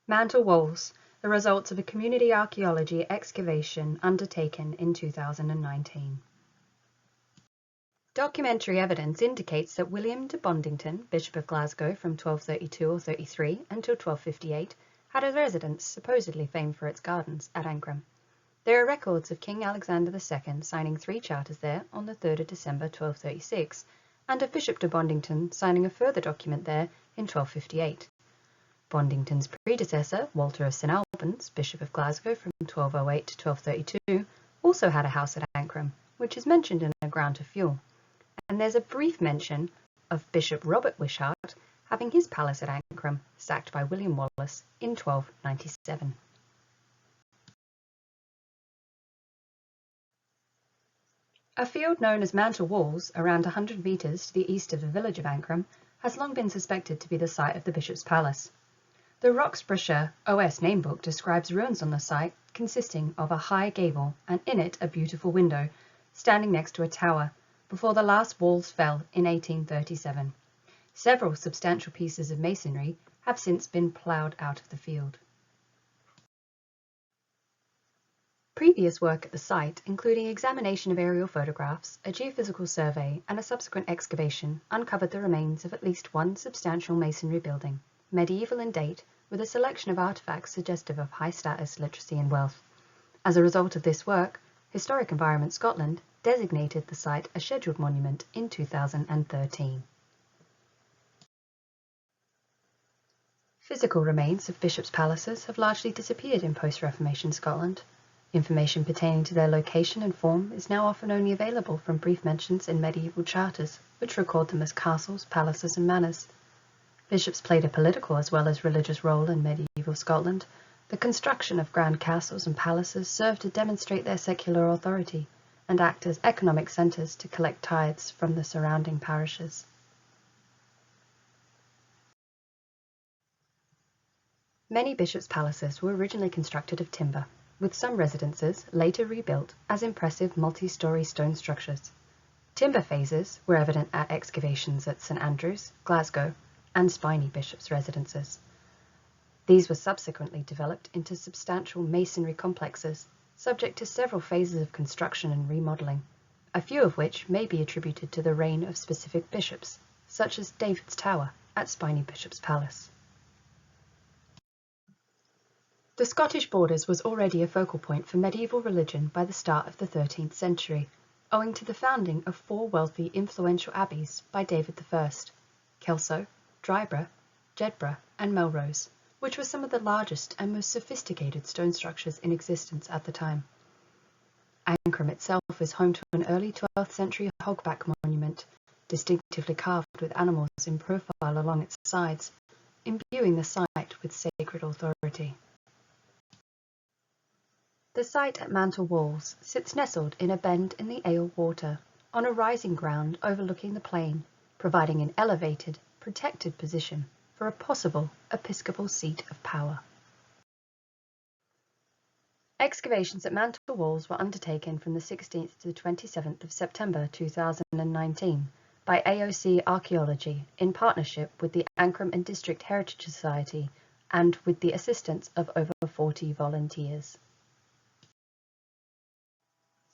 Mantle Walls, the results of a community archaeology excavation undertaken in 2019. Documentary evidence indicates that William de Bondington, Bishop of Glasgow from 1232 or 33 until 1258, had a residence supposedly famed for its gardens at Ancram. There are records of King Alexander II signing 3 charters there on the 3rd of December 1236, and of Bishop de Bondington signing a further document there in 1258. Bondington's predecessor, Walter of St Albans, Bishop of Glasgow from 1208 to 1232, also had a house at Ancram, which is mentioned in a Grant of Fuel. And there's a brief mention of Bishop Robert Wishart having his palace at Ancram sacked by William Wallace in 1297. A field known as Mantle Walls, around 100 metres to the east of the village of Ancram, has long been suspected to be the site of the bishop's palace. The Roxburghshire OS namebook describes ruins on the site consisting of a high gable and in it a beautiful window, standing next to a tower, before the last walls fell in 1837. Several substantial pieces of masonry have since been ploughed out of the field. Previous work at the site, including examination of aerial photographs, a geophysical survey, and a subsequent excavation, uncovered the remains of at least one substantial masonry building, medieval in date, with a selection of artefacts suggestive of high status, literacy, and wealth. As a result of this work, Historic Environment Scotland designated the site a scheduled monument in 2013. Physical remains of bishops' palaces have largely disappeared in post-Reformation Scotland. Information pertaining to their location and form is now often only available from brief mentions in medieval charters, which record them as castles, palaces, and manors. Bishops played a political as well as religious role in medieval Scotland. The construction of grand castles and palaces served to demonstrate their secular authority and act as economic centres to collect tithes from the surrounding parishes. Many bishops' palaces were originally constructed of timber, with some residences later rebuilt as impressive multi-storey stone structures. Timber phases were evident at excavations at St Andrews, Glasgow, and Spiny bishops' residences. These were subsequently developed into substantial masonry complexes, subject to several phases of construction and remodelling, a few of which may be attributed to the reign of specific bishops, such as David's Tower at Spiny Bishop's Palace. The Scottish Borders was already a focal point for medieval religion by the start of the 13th century, owing to the founding of 4 wealthy, influential abbeys by David I, Kelso, Dryborough, Jedburgh, and Melrose, which were some of the largest and most sophisticated stone structures in existence at the time. Ancram itself is home to an early 12th century hogback monument, distinctively carved with animals in profile along its sides, imbuing the site with sacred authority. The site at Mantle Walls sits nestled in a bend in the Ale water, on a rising ground overlooking the plain, providing an elevated, protected position for a possible episcopal seat of power. Excavations at Mantle Walls were undertaken from the 16th to the 27th of September 2019 by AOC Archaeology in partnership with the Ancram and District Heritage Society and with the assistance of over 40 volunteers.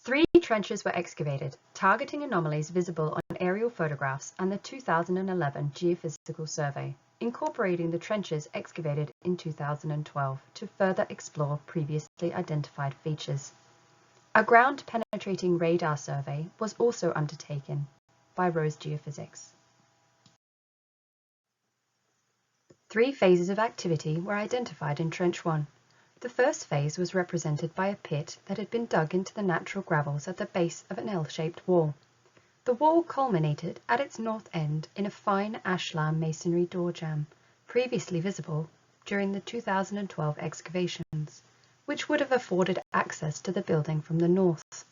3 trenches were excavated, targeting anomalies visible on aerial photographs and the 2011 geophysical survey, incorporating the trenches excavated in 2012 to further explore previously identified features. A ground-penetrating radar survey was also undertaken by Rose Geophysics. 3 phases of activity were identified in Trench 1. The first phase was represented by a pit that had been dug into the natural gravels at the base of an L-shaped wall. The wall culminated at its north end in a fine ashlar masonry door jamb, previously visible during the 2012 excavations, which would have afforded access to the building from the north.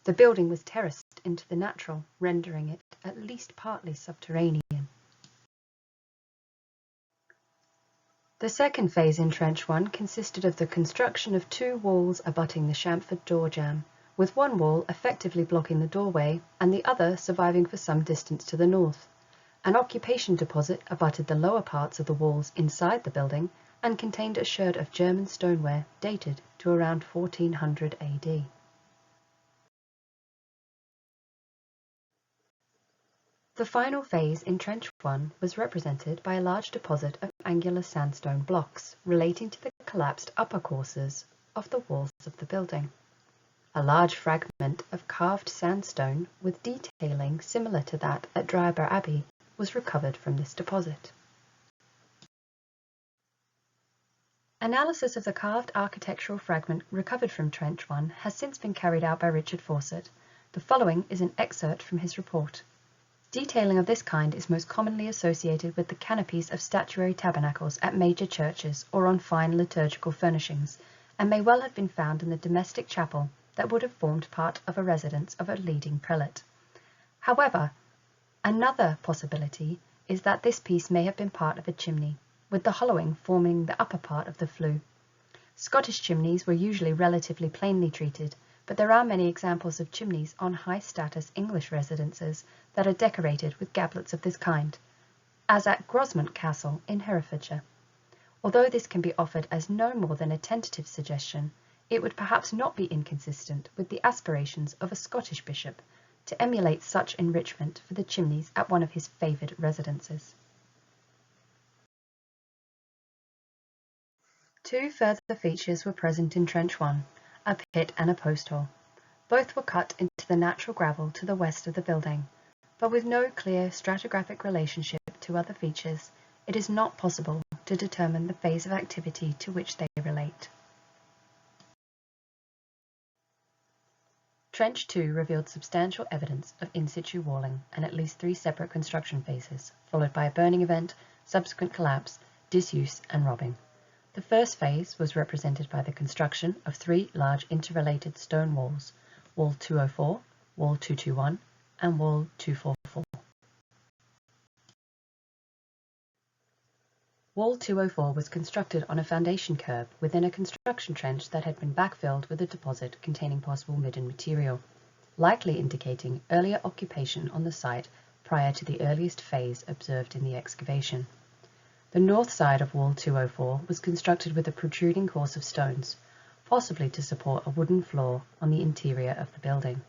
The building was terraced into the natural, rendering it at least partly subterranean. The second phase in Trench 1 consisted of the construction of 2 walls abutting the chamfered door jamb, with one wall effectively blocking the doorway and the other surviving for some distance to the north. An occupation deposit abutted the lower parts of the walls inside the building and contained a sherd of German stoneware dated to around 1400 AD. The final phase in Trench 1 was represented by a large deposit of angular sandstone blocks relating to the collapsed upper courses of the walls of the building. A large fragment of carved sandstone with detailing similar to that at Dryburgh Abbey was recovered from this deposit. Analysis of the carved architectural fragment recovered from Trench 1 has since been carried out by Richard Fawcett. The following is an excerpt from his report. Detailing of this kind is most commonly associated with the canopies of statuary tabernacles at major churches or on fine liturgical furnishings, and may well have been found in the domestic chapel that would have formed part of a residence of a leading prelate. However, another possibility is that this piece may have been part of a chimney, with the hollowing forming the upper part of the flue. Scottish chimneys were usually relatively plainly treated, but there are many examples of chimneys on high-status English residences that are decorated with gablets of this kind, as at Grosmont Castle in Herefordshire. Although this can be offered as no more than a tentative suggestion, it would perhaps not be inconsistent with the aspirations of a Scottish bishop to emulate such enrichment for the chimneys at one of his favoured residences. Two further features were present in Trench 1, a pit and a post hole. Both were cut into the natural gravel to the west of the building, but with no clear stratigraphic relationship to other features, it is not possible to determine the phase of activity to which they relate. Trench 2 revealed substantial evidence of in-situ walling and at least 3 separate construction phases, followed by a burning event, subsequent collapse, disuse and robbing. The first phase was represented by the construction of 3 large interrelated stone walls, Wall 204, Wall 221 and Wall 244. Wall 204 was constructed on a foundation curb within a construction trench that had been backfilled with a deposit containing possible midden material, likely indicating earlier occupation on the site prior to the earliest phase observed in the excavation. The north side of Wall 204 was constructed with a protruding course of stones, possibly to support a wooden floor on the interior of the building.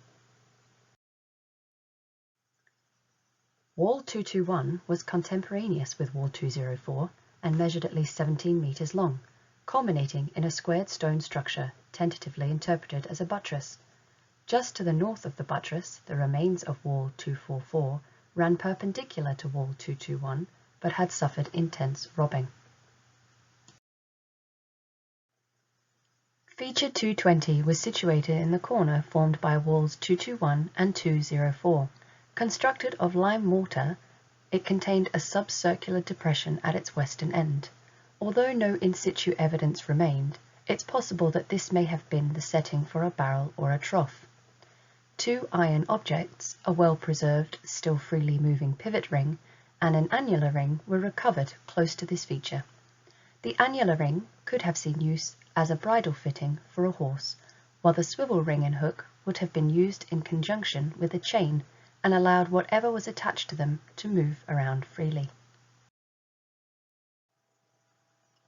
Wall 221 was contemporaneous with Wall 204 and measured at least 17 metres long, culminating in a squared stone structure tentatively interpreted as a buttress. Just to the north of the buttress, the remains of Wall 244 ran perpendicular to Wall 221, but had suffered intense robbing. Feature 220 was situated in the corner formed by Walls 221 and 204. Constructed of lime mortar, it contained a subcircular depression at its western end. Although no in-situ evidence remained, it's possible that this may have been the setting for a barrel or a trough. 2 iron objects, a well-preserved, still freely moving pivot ring, and an annular ring were recovered close to this feature. The annular ring could have seen use as a bridle fitting for a horse, while the swivel ring and hook would have been used in conjunction with a chain and allowed whatever was attached to them to move around freely.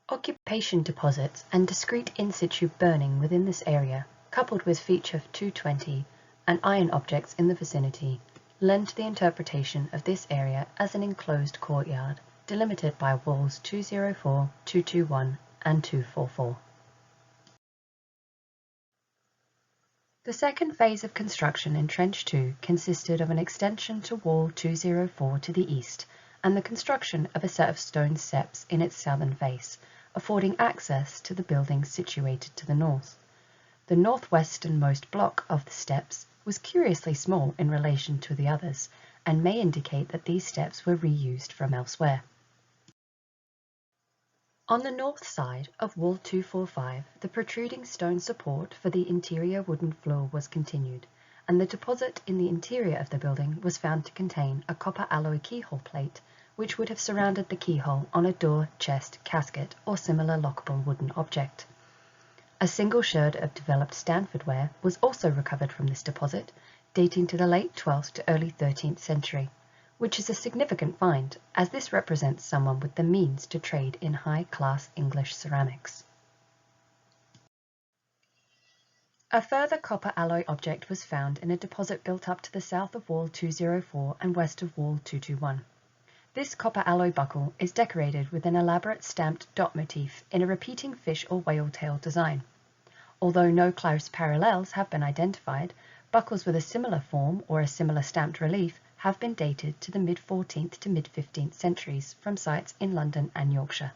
Occupation deposits and discrete in-situ burning within this area, coupled with feature 220 and iron objects in the vicinity, lend to the interpretation of this area as an enclosed courtyard, delimited by walls 204, 221 and 244. The second phase of construction in Trench 2 consisted of an extension to Wall 204 to the east and the construction of a set of stone steps in its southern face, affording access to the buildings situated to the north. The northwesternmost block of the steps was curiously small in relation to the others, and may indicate that these steps were reused from elsewhere. On the north side of Wall 245, the protruding stone support for the interior wooden floor was continued, and the deposit in the interior of the building was found to contain a copper alloy keyhole plate, which would have surrounded the keyhole on a door, chest, casket, or similar lockable wooden object. A single sherd of developed Stanford ware was also recovered from this deposit, dating to the late 12th to early 13th century, which is a significant find as this represents someone with the means to trade in high-class English ceramics. A further copper alloy object was found in a deposit built up to the south of Wall 204 and west of Wall 221. This copper alloy buckle is decorated with an elaborate stamped dot motif in a repeating fish or whale tail design. Although no close parallels have been identified, buckles with a similar form or a similar stamped relief have been dated to the mid-14th to mid-15th centuries from sites in London and Yorkshire.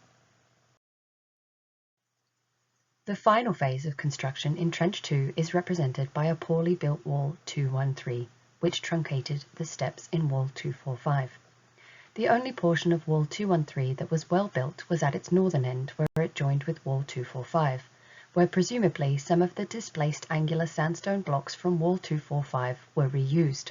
The final phase of construction in Trench 2 is represented by a poorly built Wall 213, which truncated the steps in Wall 245. The only portion of Wall 213 that was well built was at its northern end where it joined with Wall 245, where presumably some of the displaced angular sandstone blocks from Wall 245 were reused.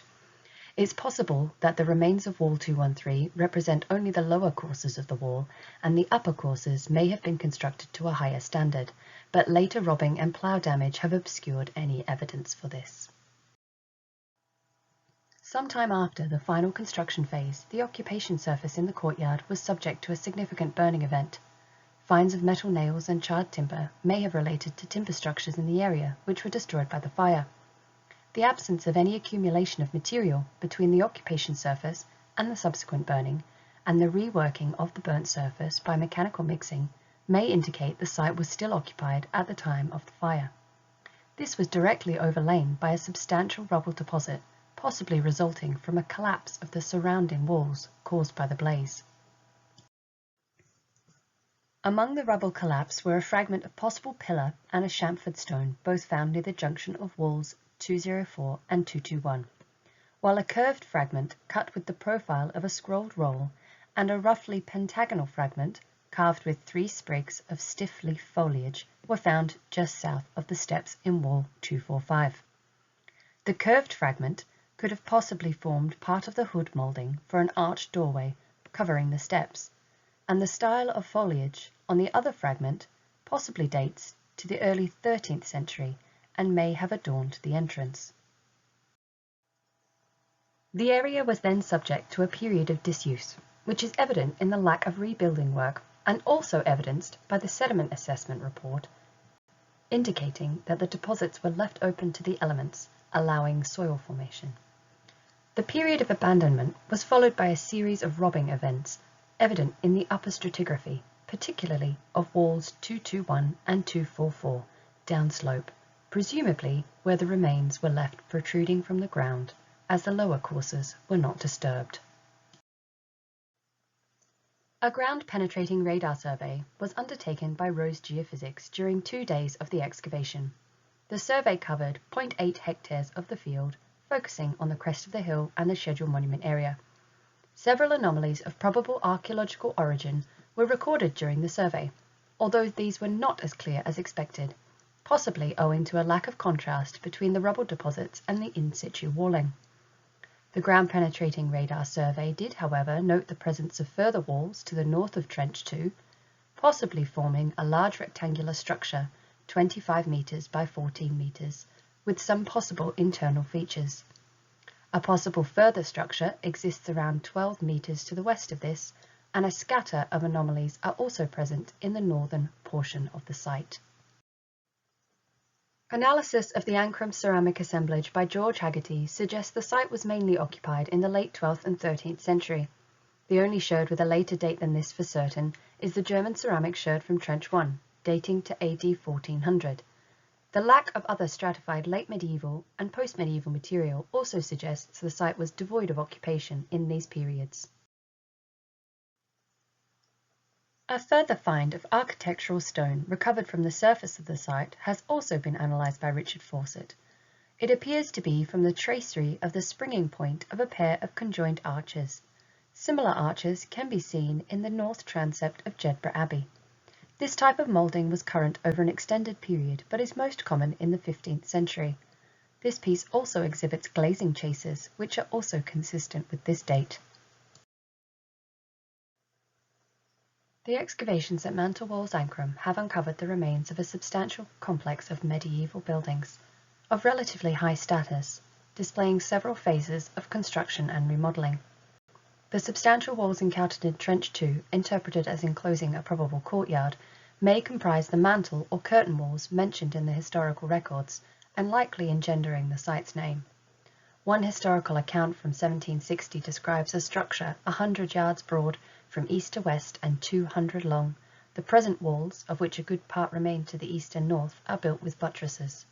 It's possible that the remains of Wall 213 represent only the lower courses of the wall, and the upper courses may have been constructed to a higher standard, but later robbing and plough damage have obscured any evidence for this. Sometime after the final construction phase, the occupation surface in the courtyard was subject to a significant burning event. Finds of metal nails and charred timber may have related to timber structures in the area, which were destroyed by the fire. The absence of any accumulation of material between the occupation surface and the subsequent burning, and the reworking of the burnt surface by mechanical mixing, may indicate the site was still occupied at the time of the fire. This was directly overlain by a substantial rubble deposit, possibly resulting from a collapse of the surrounding walls caused by the blaze. Among the rubble collapse were a fragment of possible pillar and a chamfered stone, both found near the junction of walls 204 and 221, while a curved fragment cut with the profile of a scrolled roll and a roughly pentagonal fragment carved with 3 sprigs of stiff leaf foliage were found just south of the steps in Wall 245. The curved fragment could have possibly formed part of the hood moulding for an arched doorway covering the steps, and the style of foliage on the other fragment possibly dates to the early 13th century and may have adorned the entrance. The area was then subject to a period of disuse, which is evident in the lack of rebuilding work and also evidenced by the sediment assessment report, indicating that the deposits were left open to the elements, allowing soil formation. The period of abandonment was followed by a series of robbing events, evident in the upper stratigraphy, particularly of walls 221 and 244, downslope, presumably where the remains were left protruding from the ground, as the lower courses were not disturbed. A ground-penetrating radar survey was undertaken by Rose Geophysics during 2 days of the excavation. The survey covered 0.8 hectares of the field, focusing on the crest of the hill and the scheduled monument area. Several anomalies of probable archaeological origin were recorded during the survey, although these were not as clear as expected, possibly owing to a lack of contrast between the rubble deposits and the in-situ walling. The ground-penetrating radar survey did, however, note the presence of further walls to the north of Trench 2, possibly forming a large rectangular structure 25 metres by 14 metres, with some possible internal features. A possible further structure exists around 12 metres to the west of this, and a scatter of anomalies are also present in the northern portion of the site. Analysis of the Ancram ceramic assemblage by George Haggerty suggests the site was mainly occupied in the late 12th and 13th century. The only sherd with a later date than this for certain is the German ceramic sherd from Trench 1, dating to AD 1400. The lack of other stratified late medieval and post-medieval material also suggests the site was devoid of occupation in these periods. A further find of architectural stone recovered from the surface of the site has also been analysed by Richard Fawcett. It appears to be from the tracery of the springing point of a pair of conjoined arches. Similar arches can be seen in the north transept of Jedburgh Abbey. This type of moulding was current over an extended period, but is most common in the 15th century. This piece also exhibits glazing chases, which are also consistent with this date. The excavations at Mantle Walls, Ancram have uncovered the remains of a substantial complex of medieval buildings, of relatively high status, displaying several phases of construction and remodelling. The substantial walls encountered in Trench 2, interpreted as enclosing a probable courtyard, may comprise the mantle or curtain walls mentioned in the historical records, and likely engendering the site's name. One historical account from 1760 describes a structure 100 yards broad from east to west and 200 long. The present walls, of which a good part remain to the east and north, are built with buttresses.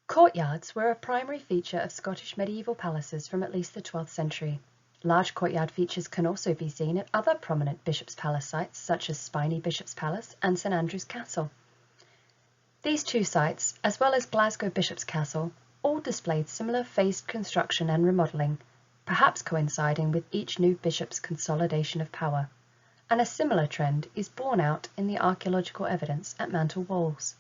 Courtyards were a primary feature of Scottish medieval palaces from at least the 12th century. Large courtyard features can also be seen at other prominent Bishop's Palace sites such as Spiny Bishop's Palace and St Andrew's Castle. These two sites, as well as Glasgow Bishop's Castle, all displayed similar phased construction and remodelling, perhaps coinciding with each new bishop's consolidation of power, and a similar trend is borne out in the archaeological evidence at Mantle Walls.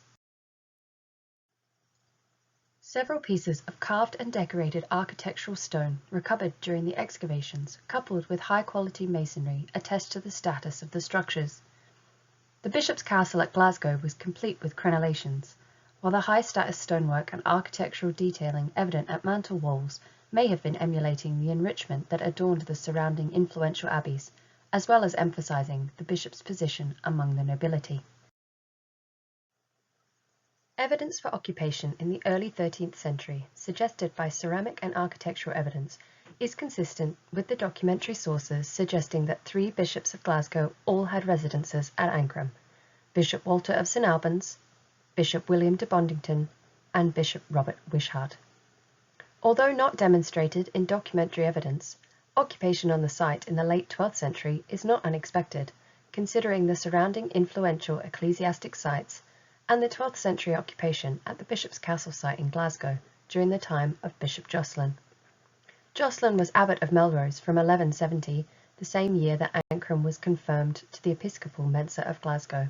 Several pieces of carved and decorated architectural stone recovered during the excavations, coupled with high-quality masonry, attest to the status of the structures. The Bishop's Castle at Glasgow was complete with crenellations, while the high-status stonework and architectural detailing evident at Mantle Walls may have been emulating the enrichment that adorned the surrounding influential abbeys, as well as emphasizing the bishop's position among the nobility. Evidence for occupation in the early 13th century, suggested by ceramic and architectural evidence, is consistent with the documentary sources suggesting that 3 bishops of Glasgow all had residences at Ancram: Bishop Walter of St Albans, Bishop William de Bondington, and Bishop Robert Wishart. Although not demonstrated in documentary evidence, occupation on the site in the late 12th century is not unexpected, considering the surrounding influential ecclesiastic sites and the 12th century occupation at the Bishop's Castle site in Glasgow during the time of Bishop Jocelyn. Jocelyn was abbot of Melrose from 1170, the same year that Ancram was confirmed to the episcopal Mensa of Glasgow.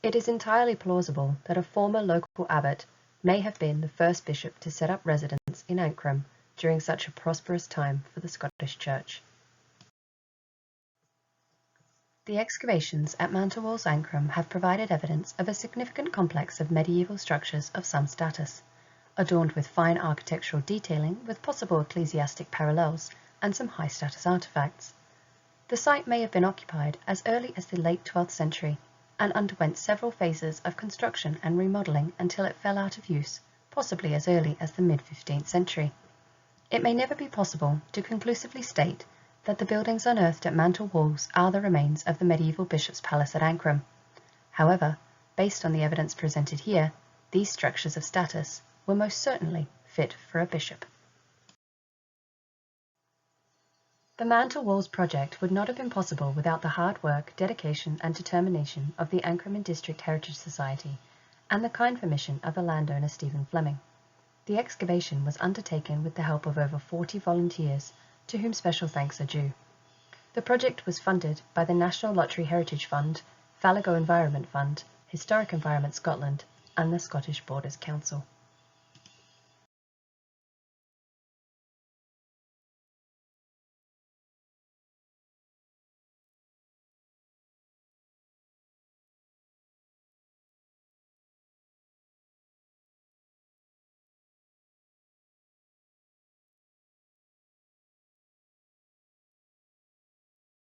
It is entirely plausible that a former local abbot may have been the first bishop to set up residence in Ancram during such a prosperous time for the Scottish Church. The excavations at Mantle Walls Ancram have provided evidence of a significant complex of medieval structures of some status, adorned with fine architectural detailing with possible ecclesiastic parallels and some high-status artefacts. The site may have been occupied as early as the late 12th century and underwent several phases of construction and remodelling until it fell out of use, possibly as early as the mid-15th century. It may never be possible to conclusively state that the buildings unearthed at Mantle Walls are the remains of the medieval Bishop's Palace at Ancram. However, based on the evidence presented here, these structures of status were most certainly fit for a bishop. The Mantle Walls project would not have been possible without the hard work, dedication and determination of the Ancram and District Heritage Society and the kind permission of the landowner Stephen Fleming. The excavation was undertaken with the help of over 40 volunteers, to whom special thanks are due. The project was funded by the National Lottery Heritage Fund, Falago Environment Fund, Historic Environment Scotland, and the Scottish Borders Council.